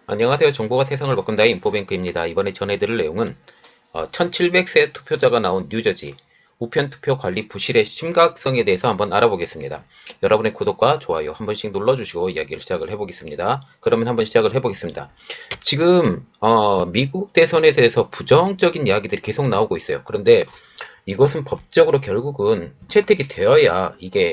안녕하세요. 정보가 세상을 바꾼다의 인포뱅크입니다. 이번에 전해드릴 내용은 1700세 투표자가 나온 뉴저지 우편투표 관리 부실의 심각성에 대해서 한번 알아보겠습니다. 여러분의 구독과 좋아요 한 번씩 눌러주시고 이야기를 시작을 해보겠습니다. 그러면 한번 시작을 해보겠습니다. 지금 미국 대선에 대해서 부정적인 이야기들이 계속 나오고 있어요. 그런데 이것은 법적으로 결국은 채택이 되어야 이게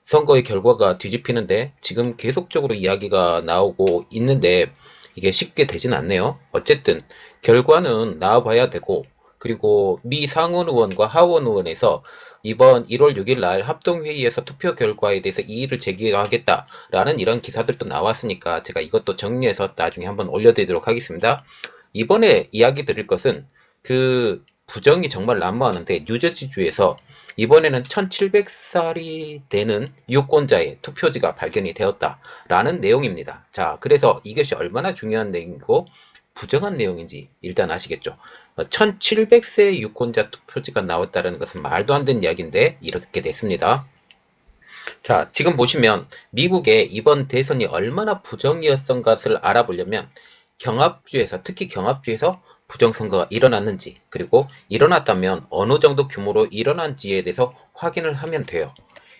선거의 결과가 뒤집히는데 지금 계속적으로 이야기가 나오고 있는데 이게 쉽게 되진 않네요. 어쨌든 결과는 나와봐야 되고, 그리고 미 상원 의원과 하원 의원에서 이번 1월 6일 날 합동회의에서 투표 결과에 대해서 이의를 제기하겠다라는 이런 기사들도 나왔으니까 제가 이것도 정리해서 나중에 한번 올려드리도록 하겠습니다. 이번에 이야기 드릴 것은 그 부정이 정말 난무하는데, 뉴저지주에서 이번에는 1700살이 되는 유권자의 투표지가 발견이 되었다라는 내용입니다. 자, 그래서 이것이 얼마나 중요한 내용이고 부정한 내용인지 일단 아시겠죠? 1700세 유권자 투표지가 나왔다는 것은 말도 안 되는 이야기인데 이렇게 됐습니다. 자, 지금 보시면 미국의 이번 대선이 얼마나 부정이었던 것을 알아보려면 경합주에서, 특히 경합주에서 부정선거가 일어났는지, 그리고 일어났다면 어느 정도 규모로 일어난지에 대해서 확인을 하면 돼요.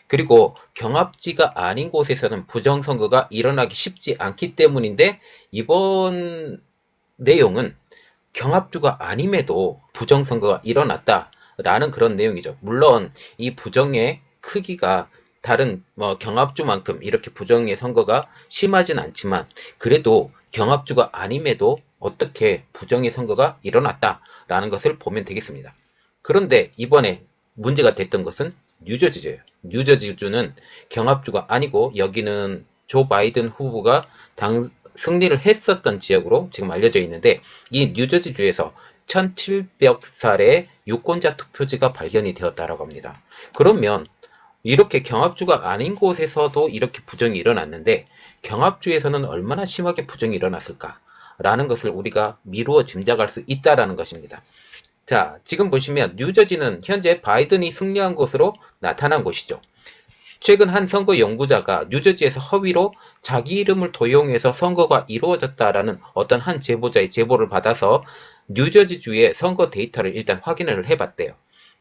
그리고 경합지가 아닌 곳에서는 부정선거가 일어나기 쉽지 않기 때문인데, 이번 내용은 경합주가 아님에도 부정선거가 일어났다라는 그런 내용이죠. 물론 이 부정의 크기가 다른 경합주만큼 이렇게 부정의 선거가 심하진 않지만, 그래도 경합주가 아님에도 어떻게 부정의 선거가 일어났다라는 것을 보면 되겠습니다. 그런데 이번에 문제가 됐던 것은 뉴저지주예요. 뉴저지주는 경합주가 아니고 여기는 조 바이든 후보가 승리를 했었던 지역으로 지금 알려져 있는데, 이 뉴저지주에서 1700살의 유권자 투표지가 발견이 되었다라고 합니다. 그러면 이렇게 경합주가 아닌 곳에서도 이렇게 부정이 일어났는데 경합주에서는 얼마나 심하게 부정이 일어났을까라는 것을 우리가 미루어 짐작할 수 있다라는 것입니다. 자, 지금 보시면 뉴저지는 현재 바이든이 승리한 것으로 나타난 곳이죠. 최근 한 선거 연구자가 뉴저지에서 허위로 자기 이름을 도용해서 선거가 이루어졌다라는 어떤 한 제보자의 제보를 받아서 뉴저지주의 선거 데이터를 일단 확인을 해봤대요.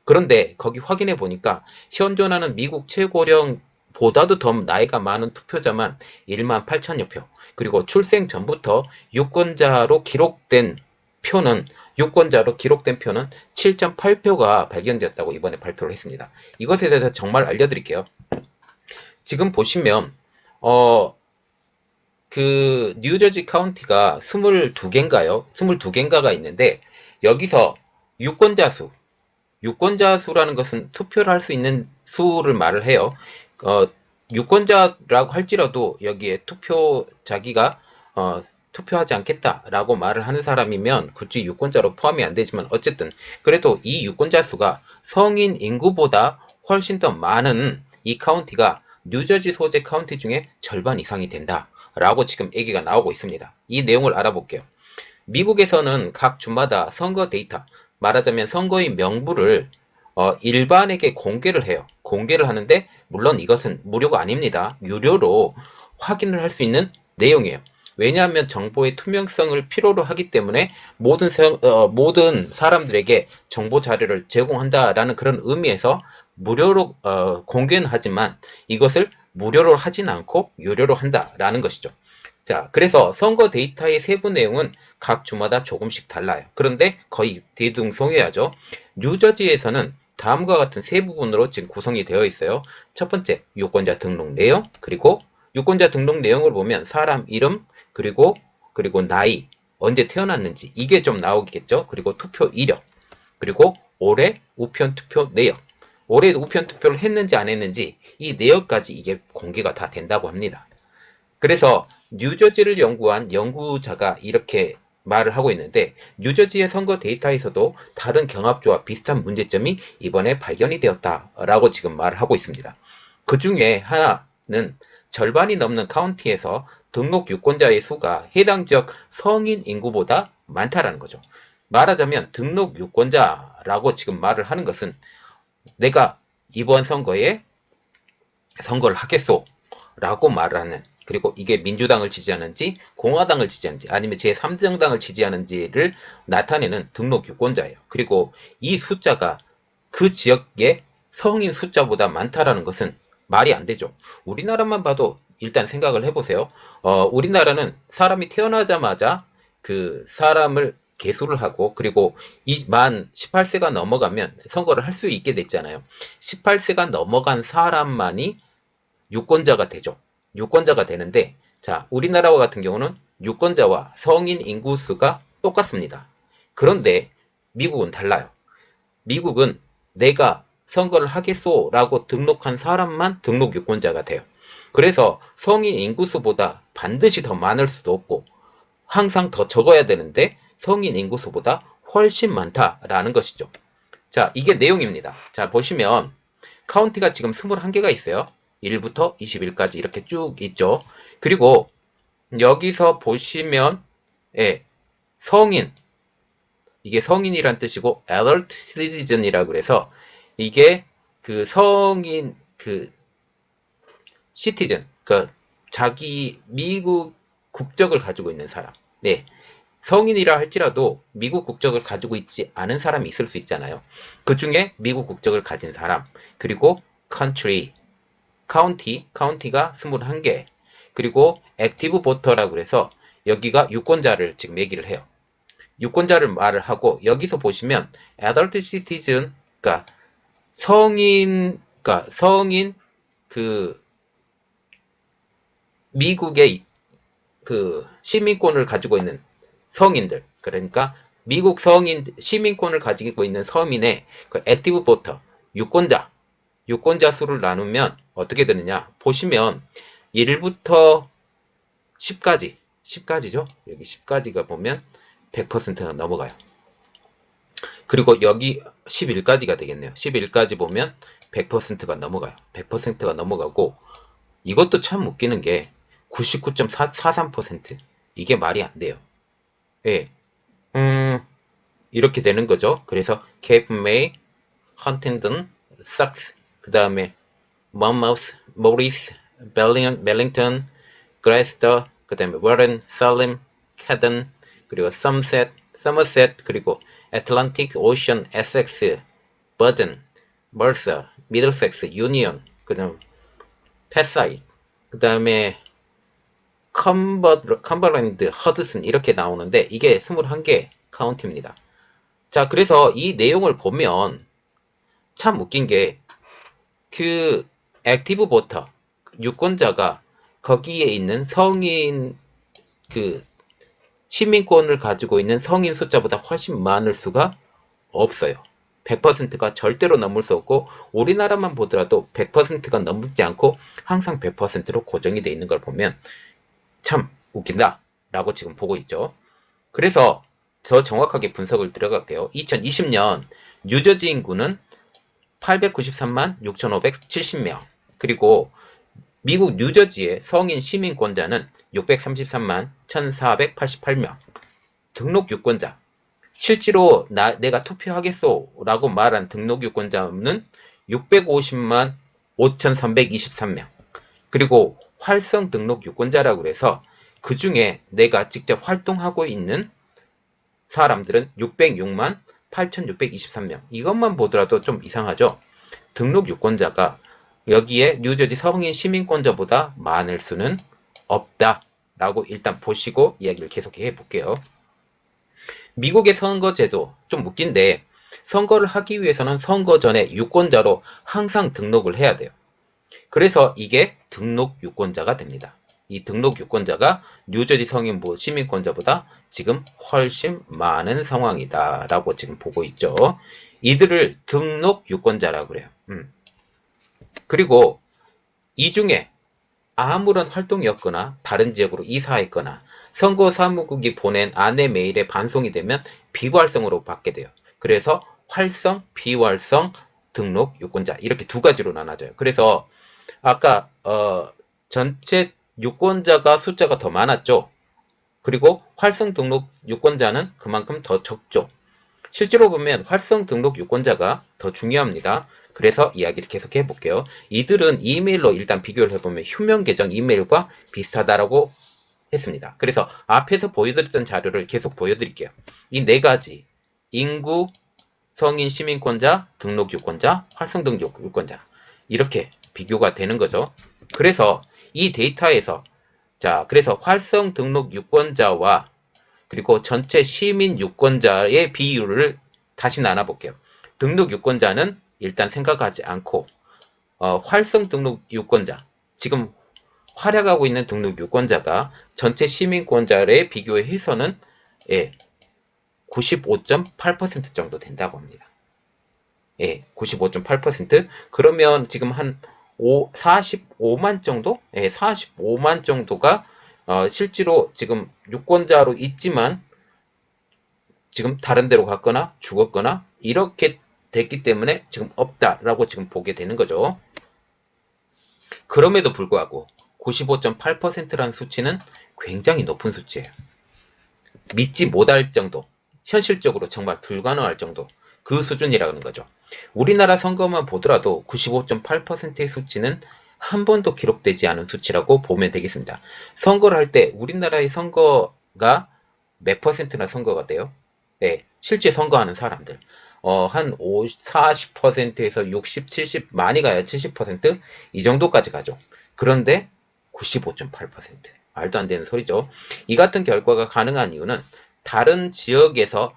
그런데 거기 확인해 보니까 현존하는 미국 최고령 보다도 더 나이가 많은 투표자만 1만 8천여 표, 그리고 출생 전부터 유권자로 기록된 표는 7.8표가 발견되었다고 이번에 발표를 했습니다. 이것에 대해서 정말 알려드릴게요. 지금 보시면 그 뉴저지 카운티가 22개인가요? 22개인가가 있는데, 여기서 유권자 수라는 것은 투표를 할 수 있는 수를 말을 해요. 유권자라고 할지라도 여기에 자기가 투표하지 않겠다라고 말을 하는 사람이면 굳이 유권자로 포함이 안 되지만, 어쨌든 그래도 이 유권자 수가 성인 인구보다 훨씬 더 많은 이 카운티가 뉴저지 소재 카운티 중에 절반 이상이 된다라고 지금 얘기가 나오고 있습니다. 이 내용을 알아볼게요. 미국에서는 각 주마다 선거 데이터, 말하자면 선거의 명부를 일반에게 공개를 해요. 공개를 하는데 물론 이것은 무료가 아닙니다. 유료로 확인을 할 수 있는 내용이에요. 왜냐하면 정보의 투명성을 필요로 하기 때문에 모든 사람들에게 정보 자료를 제공한다라는 그런 의미에서 무료로 공개는 하지만 이것을 무료로 하진 않고 유료로 한다라는 것이죠. 자, 그래서 선거 데이터의 세부 내용은 각 주마다 조금씩 달라요. 그런데 거의 대등성해야죠. 뉴저지에서는 다음과 같은 세 부분으로 지금 구성이 되어 있어요. 첫 번째, 유권자 등록 내용, 그리고 유권자 등록 내용을 보면 사람 이름, 그리고 나이, 언제 태어났는지 이게 좀 나오겠죠. 그리고 투표 이력, 그리고 올해 우편 투표 내역, 올해 우편 투표를 했는지 안 했는지 이 내역까지 이게 공개가 다 된다고 합니다. 그래서 뉴저지를 연구한 연구자가 이렇게 말을 하고 있는데, 뉴저지의 선거 데이터에서도 다른 경합주와 비슷한 문제점이 이번에 발견이 되었다라고 지금 말을 하고 있습니다. 그 중에 하나는 절반이 넘는 카운티에서 등록 유권자의 수가 해당 지역 성인 인구보다 많다라는 거죠. 말하자면 등록 유권자라고 지금 말을 하는 것은 내가 이번 선거에 선거를 하겠소 라고 말을 하는 그리고 이게 민주당을 지지하는지 공화당을 지지하는지 아니면 제3정당을 지지하는지를 나타내는 등록 유권자예요. 그리고 이 숫자가 그 지역의 성인 숫자보다 많다라는 것은 말이 안 되죠. 우리나라만 봐도 일단 생각을 해보세요. 우리나라는 사람이 태어나자마자 그 사람을 개수를 하고 그리고 만 18세가 넘어가면 선거를 할 수 있게 됐잖아요. 18세가 넘어간 사람만이 유권자가 되죠. 유권자가 되는데 자, 우리나라와 같은 경우는 유권자와 성인 인구수가 똑같습니다. 그런데 미국은 달라요. 미국은 내가 선거를 하겠소라고 등록한 사람만 등록 유권자가 돼요. 그래서 성인 인구수보다 반드시 더 많을 수도 없고 항상 더 적어야 되는데 성인 인구수보다 훨씬 많다라는 것이죠. 자, 이게 내용입니다. 자, 보시면 카운티가 지금 21개가 있어요. 1부터 21까지 이렇게 쭉 있죠. 그리고 여기서 보시면 예, 성인 이게 성인이란 뜻이고 adult citizen이라고 그래서 이게 그 성인 그 citizen 그 자기 미국 국적을 가지고 있는 사람. 네. 성인이라 할지라도 미국 국적을 가지고 있지 않은 사람이 있을 수 있잖아요. 그 중에 미국 국적을 가진 사람, 그리고 country, 카운티가 21개, 그리고 액티브 보터라고 해서 여기가 유권자를 지금 얘기를 해요. 유권자를 말을 하고 여기서 보시면 adult citizen, 그러니까 성인 그 미국의 그 시민권을 가지고 있는 성인들, 그러니까 미국 성인 시민권을 가지고 있는 서민의 그 액티브 보터 유권자 수를 나누면 어떻게 되느냐 보시면 1부터 10까지죠. 여기 10까지가 보면 100%가 넘어가요. 그리고 여기 11까지가 되겠네요. 11까지 보면 100%가 넘어가요. 100%가 넘어가고 이것도 참 웃기는 게 99.43% 이게 말이 안 돼요. 예. 이렇게 되는 거죠. 그래서 Cape May, Huntington, Sussex, 그 다음에 Monmouth, Morris, Bellington, Gloucester, 그 다음에 Warren, Salem, Camden, 그리고 Somerset, 그리고 Atlantic Ocean, Essex, Burton, Mercer, Middlesex, Union, 그 다음 패사이드, 그 다음에 컴버랜드, 허드슨 이렇게 나오는데 이게 21개 카운티입니다. 자, 그래서 이 내용을 보면 참 웃긴 게 그 액티브 보터 유권자가 거기에 있는 성인 그 시민권을 가지고 있는 성인 숫자보다 훨씬 많을 수가 없어요. 100%가 절대로 넘을 수 없고 우리나라만 보더라도 100%가 넘지 않고 항상 100%로 고정이 되어 있는 걸 보면 참 웃긴다 라고 지금 보고 있죠. 그래서 더 정확하게 분석을 들어갈게요. 2020년 뉴저지 인구는 893만 6,570명, 그리고 미국 뉴저지의 성인 시민권자는 633만 1,488명, 등록 유권자, 실제로 내가 투표하겠소 라고 말한 등록 유권자는 650만 5,323명, 그리고 활성 등록 유권자라고 해서 그 중에 내가 직접 활동하고 있는 사람들은 606만 8,623명. 이것만 보더라도 좀 이상하죠? 등록 유권자가 여기에 뉴저지 성인 시민권자보다 많을 수는 없다라고 일단 보시고 이야기를 계속해 볼게요. 미국의 선거제도 좀 웃긴데 선거를 하기 위해서는 선거 전에 유권자로 항상 등록을 해야 돼요. 그래서 이게 등록 유권자가 됩니다. 이 등록 유권자가 뉴저지 성인 시민권자보다 지금 훨씬 많은 상황이다 라고 지금 보고 있죠. 이들을 등록 유권자라고 그래요. 그리고 이 중에 아무런 활동이 없거나 다른 지역으로 이사했거나 선거 사무국이 보낸 안내 메일에 반송이 되면 비활성으로 받게 돼요. 그래서 활성, 비활성, 등록 유권자 이렇게 두 가지로 나눠져요. 그래서 아까 전체 유권자가 숫자가 더 많았죠. 그리고 활성 등록 유권자는 그만큼 더 적죠. 실제로 보면 활성 등록 유권자가 더 중요합니다. 그래서 이야기를 계속 해볼게요. 이들은 이메일로 일단 비교를 해보면 휴면 계정 이메일과 비슷하다라고 했습니다. 그래서 앞에서 보여드렸던 자료를 계속 보여드릴게요. 이 네 가지 인구, 성인 시민권자, 등록 유권자, 활성 등록 유권자 이렇게 비교가 되는 거죠. 그래서 이 데이터에서 그래서 활성 등록 유권자와 그리고 전체 시민 유권자의 비율을 다시 나눠볼게요. 등록 유권자는 일단 생각하지 않고 활성 등록 유권자 지금 활약하고 있는 등록 유권자가 전체 시민권자에 비교해서는 95.8% 정도 된다고 합니다. 95.8%. 그러면 지금 한 45만 정도? 45만 정도가 실제로 지금 유권자로 있지만 지금 다른 데로 갔거나 죽었거나 이렇게 됐기 때문에 지금 없다라고 지금 보게 되는 거죠. 그럼에도 불구하고 95.8%라는 수치는 굉장히 높은 수치예요. 믿지 못할 정도, 현실적으로 정말 불가능할 정도 그 수준이라는 거죠. 우리나라 선거만 보더라도 95.8%의 수치는 한 번도 기록되지 않은 수치라고 보면 되겠습니다. 선거를 할 때 우리나라의 선거가 몇 퍼센트나 선거가 돼요? 네, 실제 선거하는 사람들 한 40%에서 60, 70 많이 가야 70%이 정도까지 가죠. 그런데 95.8% 말도 안 되는 소리죠. 이 같은 결과가 가능한 이유는 다른 지역에서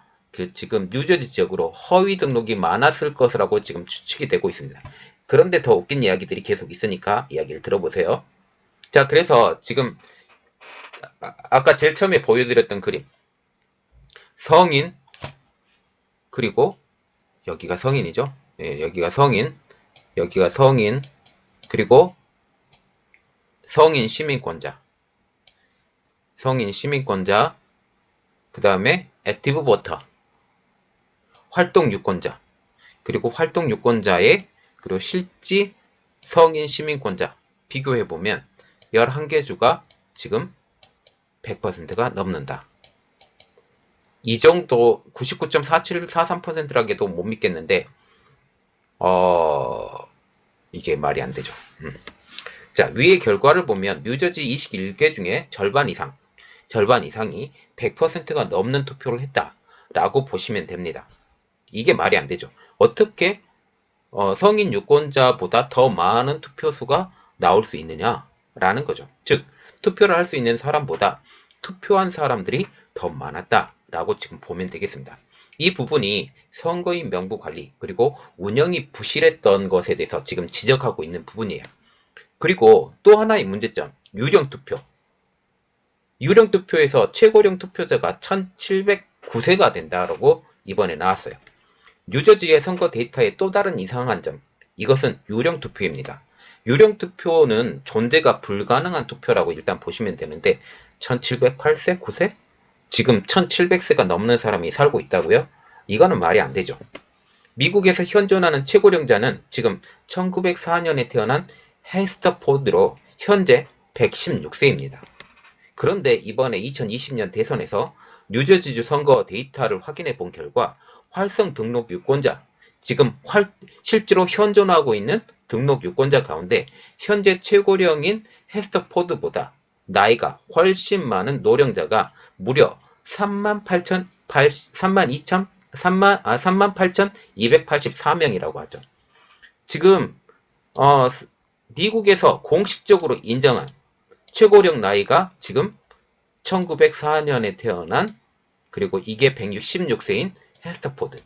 지금 뉴저지 지역으로 허위 등록이 많았을 것이라고 지금 추측이 되고 있습니다. 그런데 더 웃긴 이야기들이 계속 있으니까 이야기를 들어보세요. 자, 그래서 지금 아까 제일 처음에 보여드렸던 그림 성인 그리고 여기가 성인이죠. 여기가 성인 그리고 성인 시민권자 그 다음에 액티브 보터 활동 유권자 그리고 활동 유권자의 그리고 실지 성인 시민권자 비교해보면 11개 주가 지금 100%가 넘는다. 이 정도 99.4743%라고도 못 믿겠는데 이게 말이 안 되죠. 자, 위의 결과를 보면 뉴저지 21개 중에 절반 이상이 100%가 넘는 투표를 했다라고 보시면 됩니다. 이게 말이 안 되죠. 어떻게 성인 유권자보다 더 많은 투표수가 나올 수 있느냐라는 거죠. 즉, 투표를 할 수 있는 사람보다 투표한 사람들이 더 많았다라고 지금 보면 되겠습니다. 이 부분이 선거인 명부 관리 그리고 운영이 부실했던 것에 대해서 지금 지적하고 있는 부분이에요. 그리고 또 하나의 문제점, 유령투표. 유령투표에서 최고령 투표자가 1709세가 된다라고 이번에 나왔어요. 뉴저지의 선거 데이터의 또 다른 이상한 점, 이것은 유령투표입니다. 유령투표는 존재가 불가능한 투표라고 일단 보시면 되는데 1708세, 9세? 지금 1700세가 넘는 사람이 살고 있다고요? 이거는 말이 안 되죠. 미국에서 현존하는 최고령자는 지금 1904년에 태어난 헤스터 포드로 현재 116세입니다. 그런데 이번에 2020년 대선에서 뉴저지주 선거 데이터를 확인해 본 결과 활성 등록 유권자, 지금 실제로 현존하고 있는 등록 유권자 가운데 현재 최고령인 헤스터 포드보다 나이가 훨씬 많은 노령자가 무려 38,284명이라고 하죠. 지금 미국에서 공식적으로 인정한 최고령 나이가 지금 1904년에 태어난 그리고 이게 116세인 헤스터포드.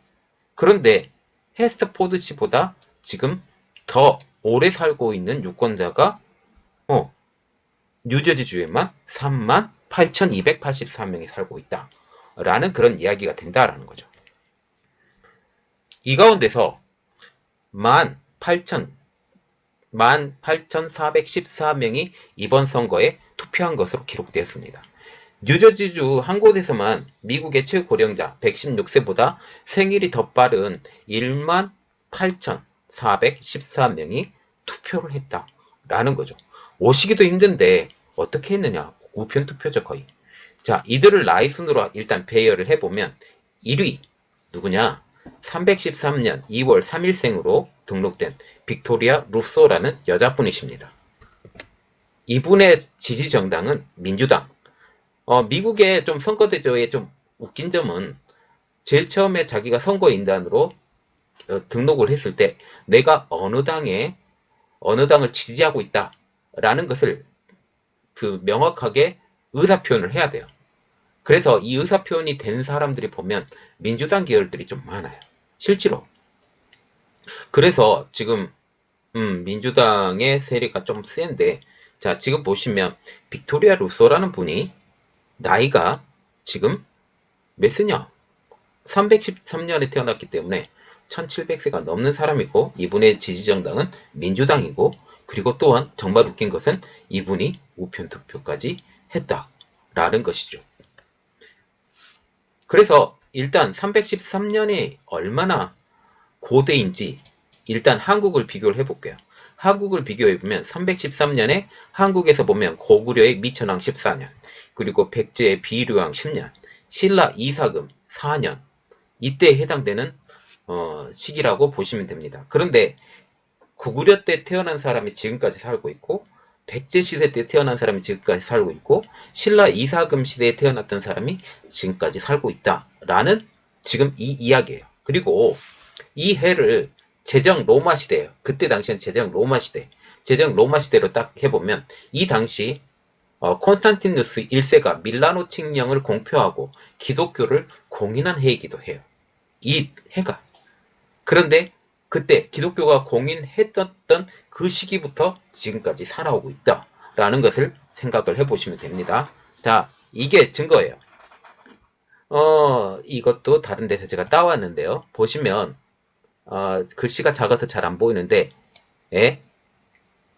그런데 헤스터포드 씨보다 지금 더 오래 살고 있는 유권자가 뉴저지주에만 38,284명이 살고 있다. 라는 그런 이야기가 된다라는 거죠. 이 가운데서 18,414명이 이번 선거에 투표한 것으로 기록되었습니다. 뉴저지주 한 곳에서만 미국의 최고령자 116세보다 생일이 더 빠른 18,414명이 투표를 했다라는 거죠. 오시기도 힘든데 어떻게 했느냐? 우편 투표죠 거의. 자, 이들을 나이 순으로 일단 배열을 해보면 1위 누구냐? 313년 2월 3일생으로 등록된 빅토리아 루소라는 여자분이십니다. 이분의 지지 정당은 민주당. 미국의 좀 선거제도에 좀 웃긴 점은 제일 처음에 자기가 선거인단으로 등록을 했을 때 내가 어느 당을 지지하고 있다라는 것을 그 명확하게 의사표현을 해야 돼요. 그래서 이 의사표현이 된 사람들이 보면 민주당 계열들이 좀 많아요. 실제로. 그래서 지금 민주당의 세력이 좀 센데, 자, 지금 보시면 빅토리아 루소라는 분이 나이가 지금 몇 세냐? 313년에 태어났기 때문에 1700세가 넘는 사람이고, 이분의 지지정당은 민주당이고, 그리고 또한 정말 웃긴 것은 이분이 우편투표까지 했다라는 것이죠. 그래서 일단 313년이 얼마나 고대인지 일단 한국을 비교를 해볼게요. 한국을 비교해보면 313년에 한국에서 보면 고구려의 미천왕 14년, 그리고 백제의 비류왕 10년, 신라 이사금 4년, 이때에 해당되는 시기라고 보시면 됩니다. 그런데 고구려 때 태어난 사람이 지금까지 살고 있고, 백제 시대 때 태어난 사람이 지금까지 살고 있고, 신라 이사금 시대에 태어났던 사람이 지금까지 살고 있다라는 지금 이 이야기예요. 그리고 이 해를 제정 로마 시대예요. 그때 당시엔 제정 로마 시대. 제정 로마 시대로 딱 해보면 이 당시 콘스탄티누스 1세가 밀라노 칙령을 공표하고 기독교를 공인한 해이기도 해요. 이 해가. 그런데 그때 기독교가 공인했던 그 시기부터 지금까지 살아오고 있다라는 것을 생각을 해보시면 됩니다. 자, 이게 증거예요. 이것도 다른 데서 제가 따왔는데요. 보시면 글씨가 작아서 잘 안 보이는데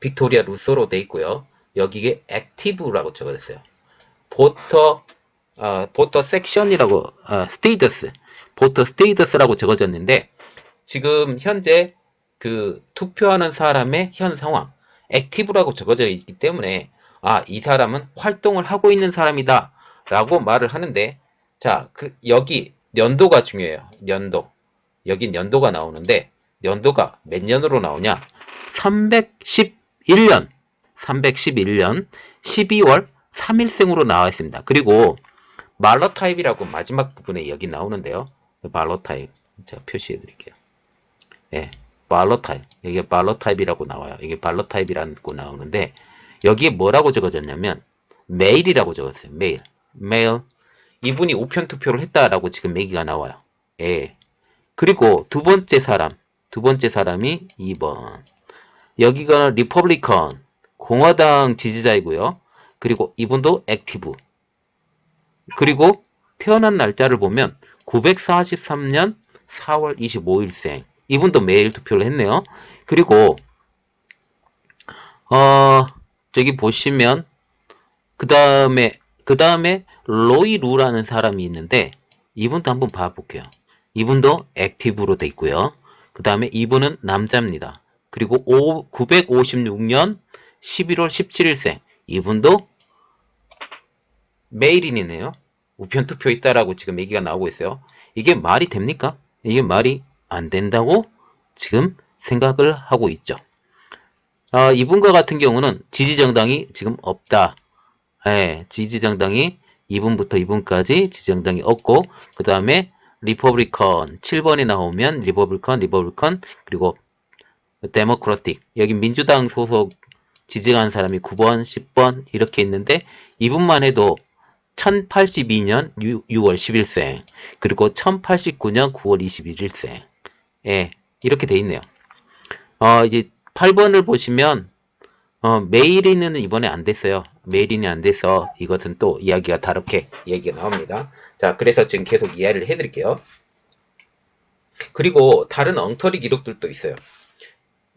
빅토리아 루소로 돼 있고요. 여기에 액티브라고 적어졌어요. 보터 섹션이라고 스테이터스, 보터 스테이터스라고 적어졌는데 지금 현재 그 투표하는 사람의 현 상황 액티브라고 적어져 있기 때문에 이 사람은 활동을 하고 있는 사람이다 라고 말을 하는데, 자, 여기 연도가 중요해요. 연도. 여긴 연도가 나오는데 연도가 몇 년으로 나오냐? 311년 12월 3일생으로 나와 있습니다. 그리고 말러타입이라고 마지막 부분에 여기 나오는데요. 말러타입 제가 표시해 드릴게요. 말러타입. 이게 말러타입이라고 나와요. 이게 말러타입이라고 나오는데 여기에 뭐라고 적어졌냐면 메일이라고 적었어요. 메일. 이분이 우편 투표를 했다라고 지금 얘기가 나와요. 그리고 두 번째 사람이 2번. 여기가 리퍼블리컨, 공화당 지지자이고요. 그리고 이분도 액티브. 그리고 태어난 날짜를 보면 943년 4월 25일생. 이분도 매일 투표를 했네요. 그리고 저기 보시면 그 다음에 로이 루라는 사람이 있는데 이분도 한번 봐볼게요. 이분도 액티브로 돼 있고요. 그 다음에 이분은 남자입니다. 그리고 956년 11월 17일생. 이분도 메일인이네요. 우편투표 있다라고 지금 얘기가 나오고 있어요. 이게 말이 됩니까? 이게 말이 안 된다고 지금 생각을 하고 있죠. 이분과 같은 경우는 지지정당이 지금 없다. 지지정당이 이분부터 이분까지 지지정당이 없고, 그 다음에 리퍼블리컨 7번이 나오면 리퍼블리컨 그리고 데모크라틱, 여기 민주당 소속 지지한 사람이 9번 10번 이렇게 있는데 이분만 해도 1082년 6월 10일생 그리고 1089년 9월 21일생 이렇게 돼 있네요. 이제 8번을 보시면 메일인은 이번에 안 됐어요. 메일인이 안 돼서 이것은 또 이야기가 다르게 얘기가 나옵니다. 자, 그래서 지금 계속 이해를 해드릴게요. 그리고 다른 엉터리 기록들도 있어요.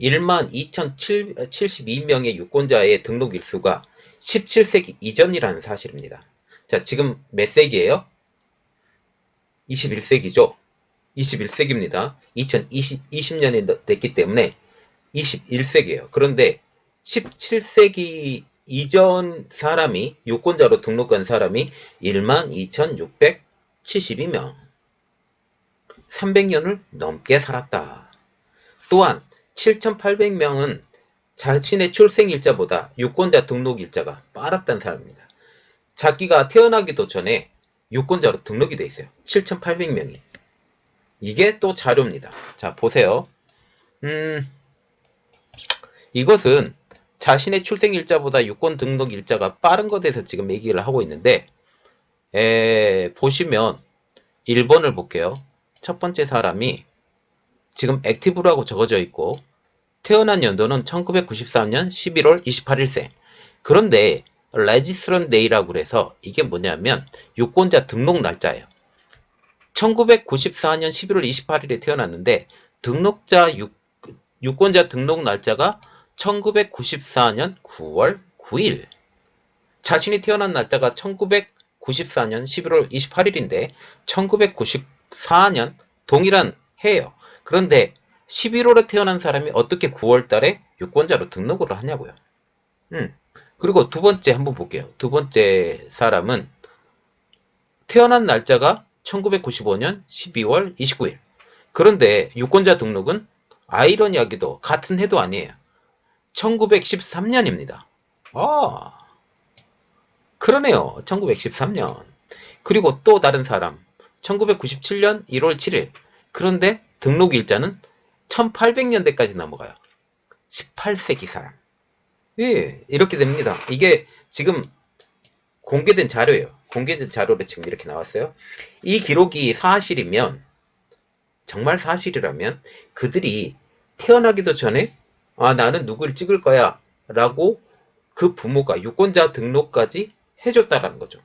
12,072명의 유권자의 등록 일수가 17세기 이전이라는 사실입니다. 자, 지금 몇 세기예요? 21세기죠. 21세기입니다. 2020년이 됐기 때문에 21세기예요. 그런데 17세기 이전 사람이 유권자로 등록한 사람이 12,672명. 300년을 넘게 살았다. 또한 7,800명은 자신의 출생일자보다 유권자 등록일자가 빠랐다는 사람입니다. 자기가 태어나기도 전에 유권자로 등록이 돼 있어요. 7,800명이. 이게 또 자료입니다. 자, 보세요. 이것은 자신의 출생일자보다 유권 등록일자가 빠른 것에 대해서 지금 얘기를 하고 있는데, 보시면 1번을 볼게요. 첫 번째 사람이 지금 액티브라고 적어져 있고, 태어난 연도는 1994년 11월 28일생. 그런데 레지스트런트 데이라고 그래서 이게 뭐냐면 유권자 등록 날짜예요. 1994년 11월 28일에 태어났는데 유권자 등록 날짜가 1994년 9월 9일. 자신이 태어난 날짜가 1994년 11월 28일인데 1994년 동일한 해예요. 그런데 11월에 태어난 사람이 어떻게 9월 달에 유권자로 등록을 하냐고요. 그리고 두 번째 한번 볼게요. 두 번째 사람은 태어난 날짜가 1995년 12월 29일. 그런데 유권자 등록은 아이러니하게도 같은 해도 아니에요. 1913년입니다. 그러네요. 1913년. 그리고 또 다른 사람 1997년 1월 7일. 그런데 등록일자는 1800년대까지 넘어가요. 18세기 사람. 예, 이렇게 됩니다. 이게 지금 공개된 자료예요. 공개된 자료로 지금 이렇게 나왔어요. 이 기록이 사실이면, 정말 사실이라면 그들이 태어나기도 전에 나는 누구를 찍을 거야 라고 그 부모가 유권자 등록까지 해줬다라는 거죠.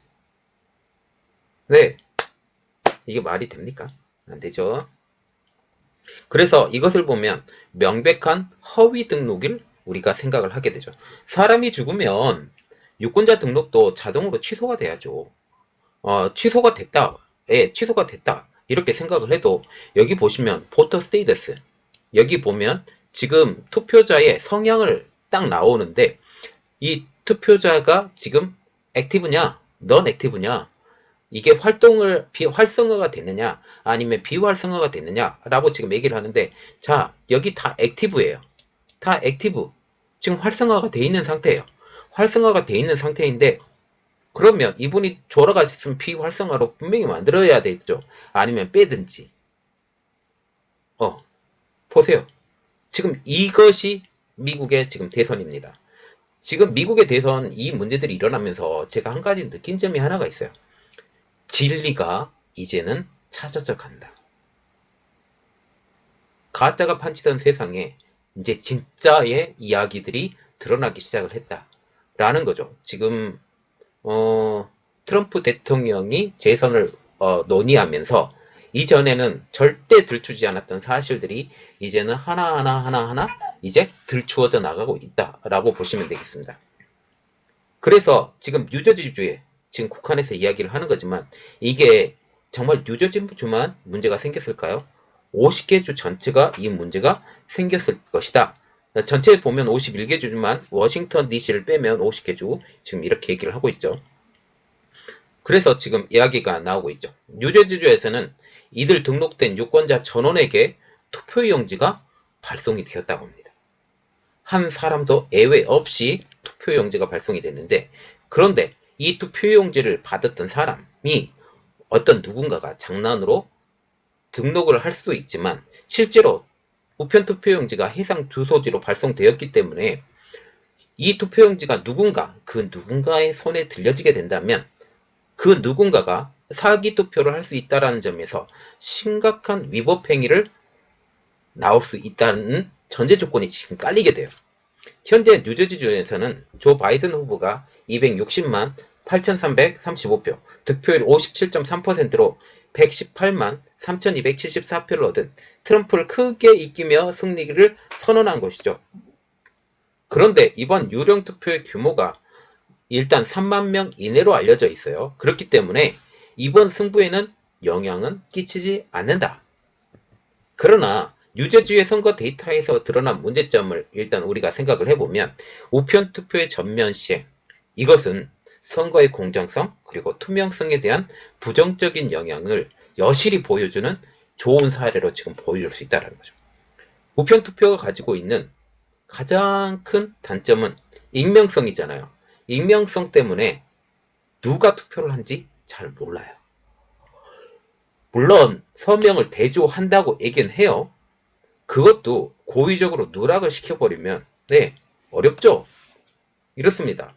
네, 이게 말이 됩니까? 안 되죠. 그래서 이것을 보면 명백한 허위 등록을 우리가 생각을 하게 되죠. 사람이 죽으면 유권자 등록도 자동으로 취소가 돼야죠. 취소가 됐다. 취소가 됐다. 이렇게 생각을 해도 여기 보시면 보터 스테이터스, 여기 보면 지금 투표자의 성향을 딱 나오는데 이 투표자가 지금 액티브냐, 넌 액티브냐, 이게 활성화가 됐느냐 아니면 비활성화가 됐느냐 라고 지금 얘기를 하는데, 자, 여기 다 액티브예요. 다 액티브. 지금 활성화가 돼 있는 상태예요. 활성화가 돼 있는 상태인데, 그러면 이분이 돌아가셨으면 비활성화로 분명히 만들어야 되겠죠. 아니면 빼든지. 보세요. 지금 이것이 미국의 지금 대선입니다. 지금 미국의 대선, 이 문제들이 일어나면서 제가 한 가지 느낀 점이 하나가 있어요. 진리가 이제는 찾아져 간다. 가짜가 판치던 세상에 이제 진짜의 이야기들이 드러나기 시작을 했다라는 거죠. 지금 트럼프 대통령이 재선을 논의하면서 이전에는 절대 들추지 않았던 사실들이 이제는 하나하나 이제 들추어져 나가고 있다라고 보시면 되겠습니다. 그래서 지금 뉴저지주에 지금 국한에서 이야기를 하는 거지만, 이게 정말 뉴저지주만 문제가 생겼을까요? 50개 주 전체가 이 문제가 생겼을 것이다. 전체 보면 51개 주지만 워싱턴 DC를 빼면 50개 주, 지금 이렇게 얘기를 하고 있죠. 그래서 지금 이야기가 나오고 있죠. 뉴저지주에서는 이들 등록된 유권자 전원에게 투표용지가 발송이 되었다고 합니다. 한 사람도 예외 없이 투표용지가 발송이 됐는데, 그런데 이 투표용지를 받았던 사람이 어떤 누군가가 장난으로 등록을 할 수도 있지만 실제로 우편 투표용지가 해상 주소지로 발송되었기 때문에 이 투표용지가 그 누군가의 손에 들려지게 된다면 그 누군가가 사기 투표를 할 수 있다는 점에서 심각한 위법 행위를 나올 수 있다는 전제 조건이 지금 깔리게 돼요. 현재 뉴저지주에서는 조 바이든 후보가 260만 8,335표, 득표율 57.3%로 118만 3,274표를 얻은 트럼프를 크게 이기며 승리를 선언한 것이죠. 그런데 이번 유령 투표의 규모가 일단 3만 명 이내로 알려져 있어요. 그렇기 때문에 이번 승부에는 영향은 끼치지 않는다. 그러나 뉴저지의 선거 데이터에서 드러난 문제점을 일단 우리가 생각을 해보면, 우편 투표의 전면 시행, 이것은 선거의 공정성 그리고 투명성에 대한 부정적인 영향을 여실히 보여주는 좋은 사례로 지금 보여줄 수 있다는 거죠. 우편투표가 가지고 있는 가장 큰 단점은 익명성이잖아요. 익명성 때문에 누가 투표를 한지 잘 몰라요. 물론 서명을 대조한다고 얘기는 해요. 그것도 고의적으로 누락을 시켜버리면 어렵죠. 이렇습니다.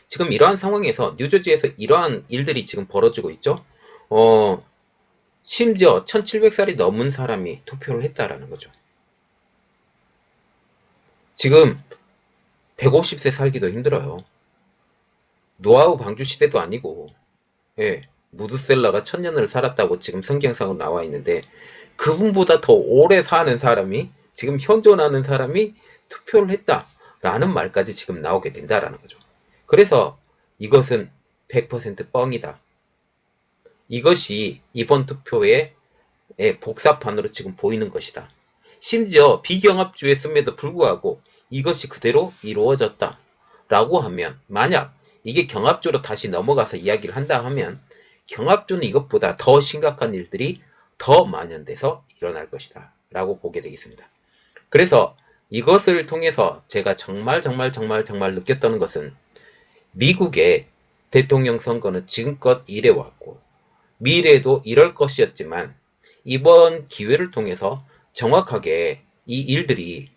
지금 이러한 상황에서 뉴저지에서 이러한 일들이 지금 벌어지고 있죠. 심지어 1700살이 넘은 사람이 투표를 했다라는 거죠. 지금 150세 살기도 힘들어요. 노아우 방주 시대도 아니고, 무드셀라가 1000년을 살았다고 지금 성경상으로 나와 있는데, 그분보다 더 오래 사는 사람이, 지금 현존하는 사람이 투표를 했다라는 말까지 지금 나오게 된다라는 거죠. 그래서 이것은 100% 뻥이다. 이것이 이번 투표의 복사판으로 지금 보이는 것이다. 심지어 비경합주였음에도 불구하고 이것이 그대로 이루어졌다 라고 하면, 만약 이게 경합주로 다시 넘어가서 이야기를 한다 하면 경합주는 이것보다 더 심각한 일들이 더 만연돼서 일어날 것이다 라고 보게 되겠습니다. 그래서 이것을 통해서 제가 정말 느꼈던 것은, 미국의 대통령 선거는 지금껏 이래왔고 미래에도 이럴 것이었지만, 이번 기회를 통해서 정확하게 이 일들이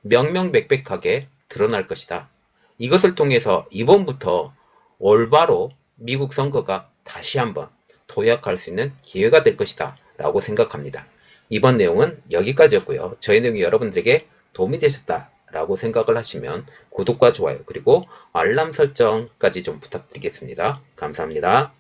명명백백하게 드러날 것이다. 이것을 통해서 이번부터 올바로 미국 선거가 다시 한번 도약할 수 있는 기회가 될 것이다 라고 생각합니다. 이번 내용은 여기까지였고요. 저희 내용이 여러분들에게 도움이 되셨다 라고 생각을 하시면 구독과 좋아요, 그리고 알람 설정까지 좀 부탁드리겠습니다. 감사합니다.